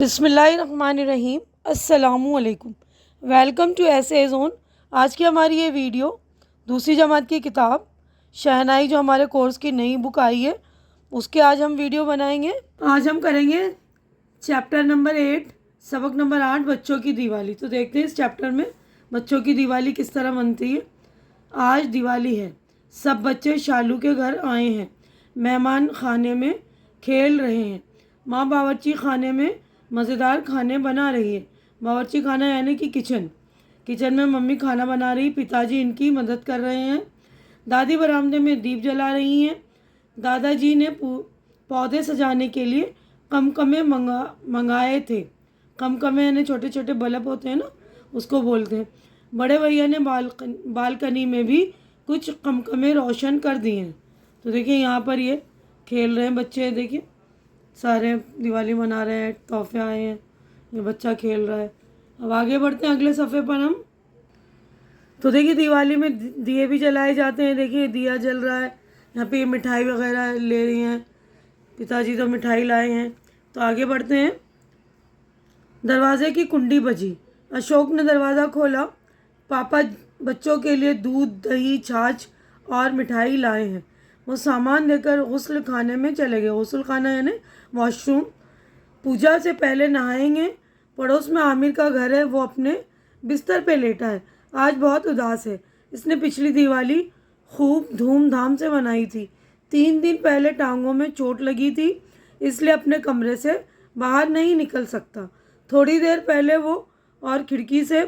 बिस्मिल्लाहिर्रहमानिर्रहीम। अस्सलामुअलैकुम। Welcome to ऐसे जोन। आज की हमारी ये वीडियो दूसरी जमात की किताब शहनाई जो हमारे कोर्स की नई बुक आई है उसके आज हम वीडियो बनाएंगे। आज हम करेंगे चैप्टर नंबर 8 सबक नंबर 8 बच्चों की दिवाली। तो देखते हैं इस चैप्टर में बच्चों की दिवाली किस तरह बनती है। आज दिवाली है, सब बच्चे शालू के घर आए हैं, मेहमान खाने में खेल रहे हैं, माँ बावर्ची खाने में मज़ेदार खाने बना रही है। बावर्ची खाना यानी कि किचन में मम्मी खाना बना रही, पिताजी इनकी मदद कर रहे हैं। दादी बरामदे में दीप जला रही हैं। दादाजी ने पौधे सजाने के लिए कमकमे मंगाए थे। कमकमे यानी छोटे छोटे बल्ब होते हैं ना, उसको बोलते हैं। बड़े भैया ने बालकनी में भी कुछ कमकमे रोशन कर दिए हैं। तो देखिए यहाँ पर ये खेल रहे हैं बच्चे, देखिए सारे दिवाली मना रहे हैं, तोहफे आए हैं, ये बच्चा खेल रहा है। अब आगे बढ़ते हैं अगले सफ़े पर हम। तो देखिए दिवाली में दिए भी जलाए जाते हैं। देखिए दिया जल रहा है, यहाँ पे ये मिठाई वगैरह ले रही हैं, पिताजी तो मिठाई लाए हैं। तो आगे बढ़ते हैं। दरवाजे की कुंडी बजी, अशोक ने दरवाज़ा खोला। पापा बच्चों के लिए दूध, दही, छाछ और मिठाई लाए हैं। वो सामान लेकर गुस्ल खाने में चले गए। गुस्ल खाना यानी वॉशरूम। पूजा से पहले नहाएंगे। पड़ोस में आमिर का घर है, वो अपने बिस्तर पे लेटा है, आज बहुत उदास है। इसने पिछली दिवाली खूब धूमधाम से मनाई थी। 3 दिन पहले टांगों में चोट लगी थी, इसलिए अपने कमरे से बाहर नहीं निकल सकता। थोड़ी देर पहले वो और खिड़की से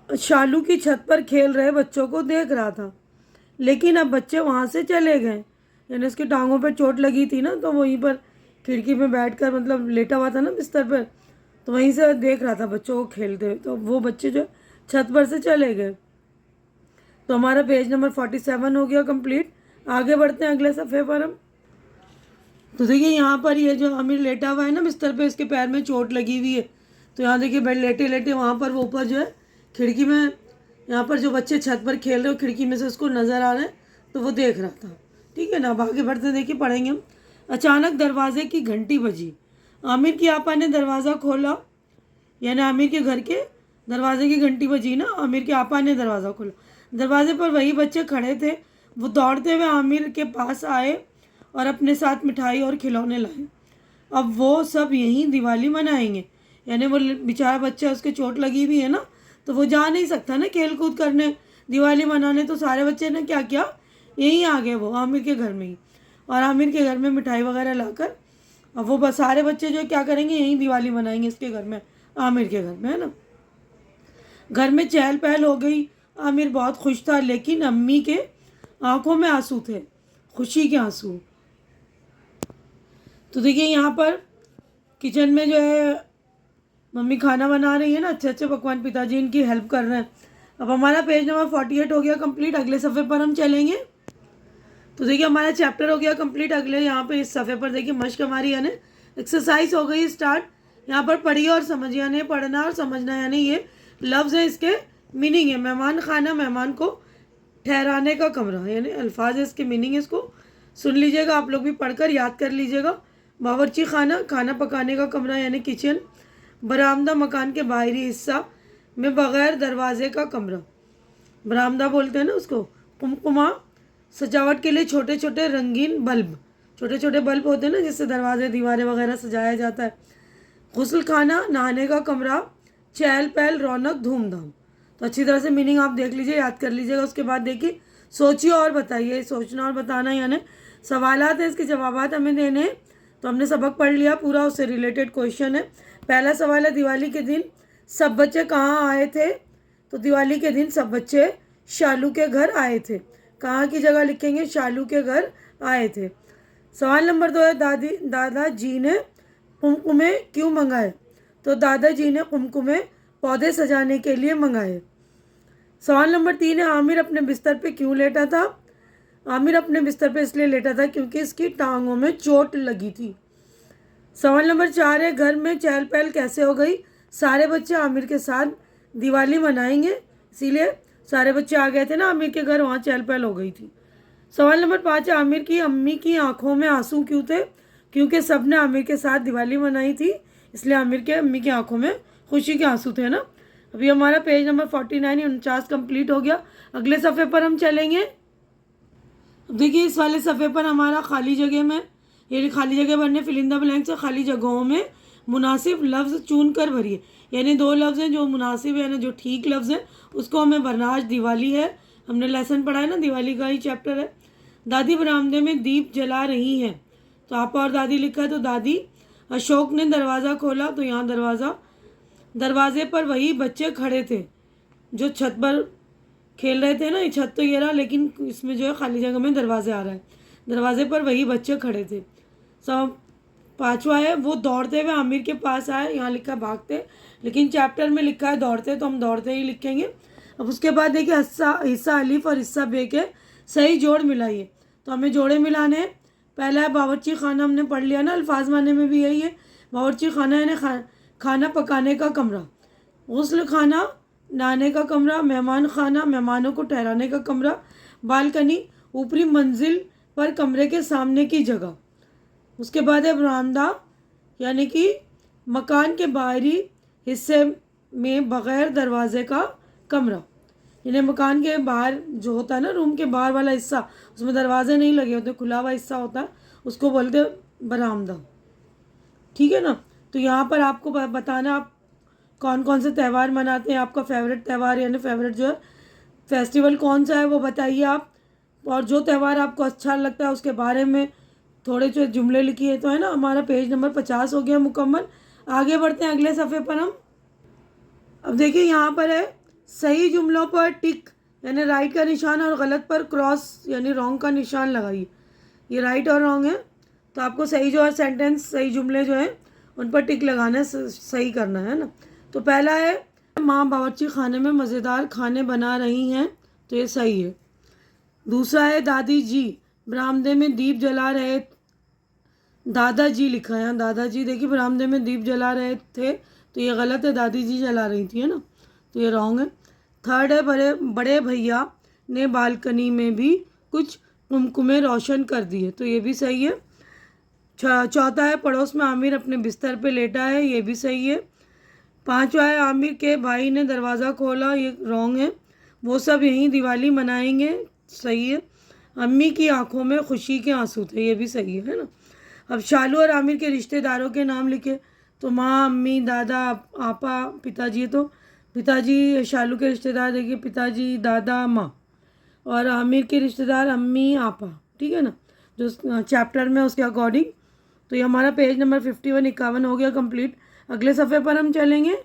शालू की छत पर खेल रहे बच्चों को देख रहा था, लेकिन अब बच्चे वहाँ से चले गए। यानी उसकी टांगों पर चोट लगी थी ना, तो वहीं पर खिड़की में बैठकर, मतलब लेटा हुआ था ना बिस्तर पर, तो वहीं से देख रहा था बच्चों को खेलते हुए। तो वो बच्चे जो छत पर से चले गए। तो हमारा पेज नंबर 47 हो गया कंप्लीट। आगे बढ़ते हैं अगले सफ़े पर हम। तो देखिए यहाँ पर ये जो आमिर लेटा हुआ है ना बिस्तर पे, इसके पैर में चोट लगी हुई है। तो यहाँ देखिए बेड लेटे लेटे वहाँ पर वो ऊपर जो है खिड़की में, यहाँ पर जो बच्चे छत पर खेल रहे हो खिड़की में से उसको नज़र आ रहे हैं, तो वो देख रहा था। ठीक है ना। अब आगे बढ़ते देखिए पढ़ेंगे हम। अचानक दरवाजे की घंटी बजी। आमिर की आपा ने दरवाज़ा खोला, यानी आमिर के घर के दरवाजे की घंटी बजी ना, आमिर के आपा ने दरवाज़ा खोला। दरवाजे पर वही बच्चे खड़े थे। वो दौड़ते हुए आमिर के पास आए और अपने साथ मिठाई और खिलौने लाए। अब वो सब यहीं दिवाली मनाएंगे। यानी वो बेचारा बच्चा, उसके चोट लगी हुई है ना, तो वो जा नहीं सकता ना खेल कूद करने, दिवाली मनाने। तो सारे बच्चे ने क्या किया, यहीं आ गए वो आमिर के घर में ही, और आमिर के घर में मिठाई वगैरह लाकर अब वो बस सारे बच्चे जो क्या करेंगे, यहीं दिवाली मनाएंगे इसके घर में, आमिर के घर में, है ना। घर में चहल पहल हो गई। आमिर बहुत खुश था, लेकिन अम्मी के आंखों में आंसू थे, खुशी के आंसू। तो देखिए यहाँ पर किचन में जो है मम्मी खाना बना रही है ना, अच्छे अच्छे पकवान, पिताजी इनकी हेल्प कर रहे हैं। अब हमारा पेज नंबर 48 हो गया कंप्लीट। अगले सफ़े पर हम चलेंगे। तो देखिए हमारा चैप्टर हो गया कंप्लीट। अगले यहाँ पे इस सफ़े पर देखिए मश्क हमारी यानी एक्सरसाइज हो गई स्टार्ट। यहाँ पर पढ़िए और समझिए, यानी पढ़ना और समझना, यानी ये लफ्ज़ है, इसके मीनिंग है। मेहमान खाना, मेहमान को ठहराने का कमरा, यानी अल्फाज है, इसके मीनिंग है। इसको सुन लीजिएगा, आप लोग भी पढ़कर याद कर लीजिएगा। बावर्ची खाना, खाना पकाने का कमरा यानी किचन। बरामदा, मकान के बाहरी हिस्सा में बग़ैर दरवाजे का कमरा, बरामदा बोलते हैं ना उसको। कुमकुमा, सजावट के लिए छोटे छोटे रंगीन बल्ब, छोटे छोटे बल्ब होते हैं ना जिससे दरवाजे दीवारें वगैरह सजाया जाता है। गुस्ल खाना, नहाने का कमरा। चहल पहल, रौनक, धूमधाम। तो अच्छी तरह से मीनिंग आप देख लीजिए, याद कर लीजिएगा। उसके बाद देखिए सोचिए और बताइए। सोचना और बताना यानी सवालात है, इसके जवाबात हमें देने हैं। तो हमने सबक पढ़ लिया पूरा, उससे रिलेटेड क्वेश्चन है। पहला सवाल है, दिवाली के दिन सब बच्चे कहाँ आए थे। तो दिवाली के दिन सब बच्चे शालू के घर आए थे। कहाँ की जगह लिखेंगे, शालू के घर आए थे। सवाल नंबर 2 है, दादाजी ने कुमकुमे क्यों मंगाए। तो दादाजी ने कुमकुमे पौधे सजाने के लिए मंगाए। सवाल नंबर 3 है, आमिर अपने बिस्तर पे क्यों लेटा था। आमिर अपने बिस्तर पे इसलिए लेटा था क्योंकि इसकी टांगों में चोट लगी थी। सवाल नंबर 4 है, घर में चहल पहल कैसे हो गई। सारे बच्चे आमिर के साथ दिवाली मनाएंगे, इसीलिए सारे बच्चे आ गए थे ना आमिर के घर, वहाँ चहल पहल हो गई थी। सवाल नंबर 5 है, आमिर की अम्मी की आंखों में आंसू क्यों थे। क्योंकि सब ने आमिर के साथ दिवाली मनाई थी, इसलिए आमिर के अम्मी की आंखों में खुशी के आंसू थे ना। अभी हमारा पेज नंबर 49 कंप्लीट हो गया। अगले सफ़े पर हम चलेंगे। अब देखिए इस वाले सफ़े पर हमारा खाली जगह में, यानी खाली जगह भरने फिल इन द ब्लैंक्स से खाली जगहों में मुनासिब लफ्ज़ चुन कर भरिए। यानी 2 लफ्ज़ हैं जो मुनासिब है ना, जो ठीक लफ्ज़ हैं उसको हमें भरना। आज दिवाली है, हमने लेसन पढ़ा है ना, दिवाली का ही चैप्टर है। दादी बरामदे में दीप जला रही हैं, तो आपा और दादी लिखा है, तो दादी। अशोक ने दरवाज़ा खोला, तो यहाँ दरवाजे पर वही बच्चे खड़े थे जो छत पर खेल रहे थे ना। ये छत तो ये रहा, लेकिन इसमें जो है खाली जगह में दरवाजे आ रहा है। दरवाजे पर वही बच्चे खड़े थे। सब 5वां है, वो दौड़ते हुए आमिर के पास आए। यहाँ लिखा है भागते, लेकिन चैप्टर में लिखा है दौड़ते, तो हम दौड़ते ही लिखेंगे। अब उसके बाद देखिए हिस्सा अलिफ और हिस्सा बे के सही जोड़ मिलाइए। तो हमें जोड़े मिलाने हैं। पहला है बावर्ची खाना, हमने पढ़ लिया ना, अल्फाज माने में भी यही है। बावर्ची खाना यानी खाना पकाने का कमरा। गुस्ल खाना नहाने का कमरा। मेहमान खाना मेहमानों को ठहराने का कमरा। बालकनी ऊपरी मंजिल पर कमरे के सामने की जगह। उसके बाद है बरामदा यानी कि मकान के बाहरी हिस्से में बग़ैर दरवाजे का कमरा। यानी मकान के बाहर जो होता है ना, रूम के बाहर वाला हिस्सा, उसमें दरवाजे नहीं लगे होते, खुला हुआ हिस्सा होता है, उसको बोलते बरामदा। ठीक है ना। तो यहाँ पर आपको बताना आप कौन कौन से त्यौहार मनाते हैं, आपका फेवरेट त्यौहार यानी फेवरेट जो है फेस्टिवल कौन सा है वो बताइए आप। और जो त्यौहार आपको अच्छा लगता है उसके बारे में थोड़े जो जुमले लिखिए। तो है ना, हमारा पेज नंबर 50 हो गया मुकम्मल। आगे बढ़ते हैं अगले सफ़े पर हम। अब देखिए यहाँ पर है सही जुमलों पर टिक यानी राइट का निशान और गलत पर क्रॉस यानी रॉन्ग का निशान लगाइए। ये राइट और रॉन्ग है, तो आपको सही जो है सेंटेंस, सही जुमले जो है उन पर टिक लगाना है, सही करना है ना। तो पहला है माँ बावर्ची खाने में मज़ेदार खाने बना रही हैं, तो ये सही है। दूसरा है दादी जी बरामदे में दीप जला रहे, दादाजी लिखा है, दादाजी देखिए बरामदे में दीप जला रहे थे, तो ये गलत है, दादी जी जला रही थी, है ना, तो ये रॉन्ग है। थर्ड है बड़े भैया ने बालकनी में भी कुछ कुमकुमे रोशन कर दिए, तो ये भी सही है। चौथा है पड़ोस में आमिर अपने बिस्तर पे लेटा है, ये भी सही है। 5वां है आमिर के भाई ने दरवाज़ा खोला, ये रॉन्ग है। वो सब यहीं दिवाली मनाएंगे, सही है। अम्मी की आंखों में खुशी के आंसू थे, ये भी सही है ना। अब शालू और आमिर के रिश्तेदारों के नाम लिखे, तो माँ, अम्मी, दादा, आपा, पिताजी। तो पिताजी शालू के रिश्तेदार देखिए पिताजी, दादा, माँ, और आमिर के रिश्तेदार अम्मी, आपा। ठीक है ना, जो चैप्टर में उसके अकॉर्डिंग। तो ये हमारा पेज नंबर 51 हो गया कंप्लीट। अगले सफ़े पर हम चलेंगे।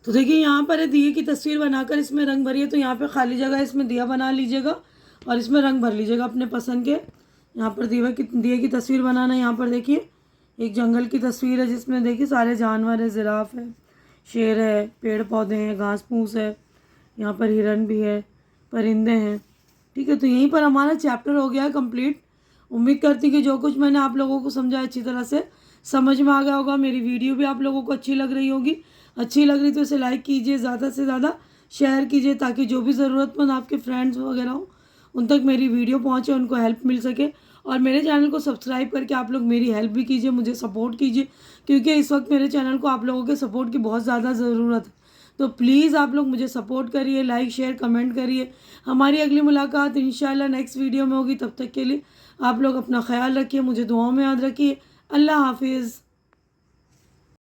तो देखिए यहाँ पर है दिए की तस्वीर बनाकर इसमें रंग भरिए। तो यहाँ पे खाली जगह है, इसमें दिया बना लीजिएगा और इसमें रंग भर लीजिएगा अपने पसंद के। यहाँ पर दिए की तस्वीर बनाना है। यहाँ पर देखिए एक जंगल की तस्वीर है जिसमें देखिए सारे जानवर है, जिराफ है, शेर है, पेड़ पौधे हैं, घास फूस है, यहाँ पर हिरन भी है, परिंदे हैं। ठीक है, तो यहीं पर हमारा चैप्टर हो गया है कंप्लीट। उम्मीद करती कि जो कुछ मैंने आप लोगों को समझा अच्छी तरह से समझ में आ गया होगा। मेरी वीडियो भी आप लोगों को अच्छी लग रही होगी। अच्छी लग रही तो इसे लाइक कीजिए, ज़्यादा से ज़्यादा शेयर कीजिए, ताकि जो भी ज़रूरतमंद आपके फ्रेंड्स वगैरह हो उन तक मेरी वीडियो पहुंचे, उनको हेल्प मिल सके। और मेरे चैनल को सब्सक्राइब करके आप लोग मेरी हेल्प भी कीजिए, मुझे सपोर्ट कीजिए, क्योंकि इस वक्त मेरे चैनल को आप लोगों के सपोर्ट की बहुत ज़्यादा ज़रूरत है। तो प्लीज़ आप लोग मुझे सपोर्ट करिए, लाइक शेयर कमेंट करिए। हमारी अगली मुलाकात इंशाल्लाह नेक्स्ट वीडियो में होगी। तब तक के लिए आप लोग अपना ख्याल रखिए, मुझे दुआओं में याद रखिए। अल्लाह हाफिज़।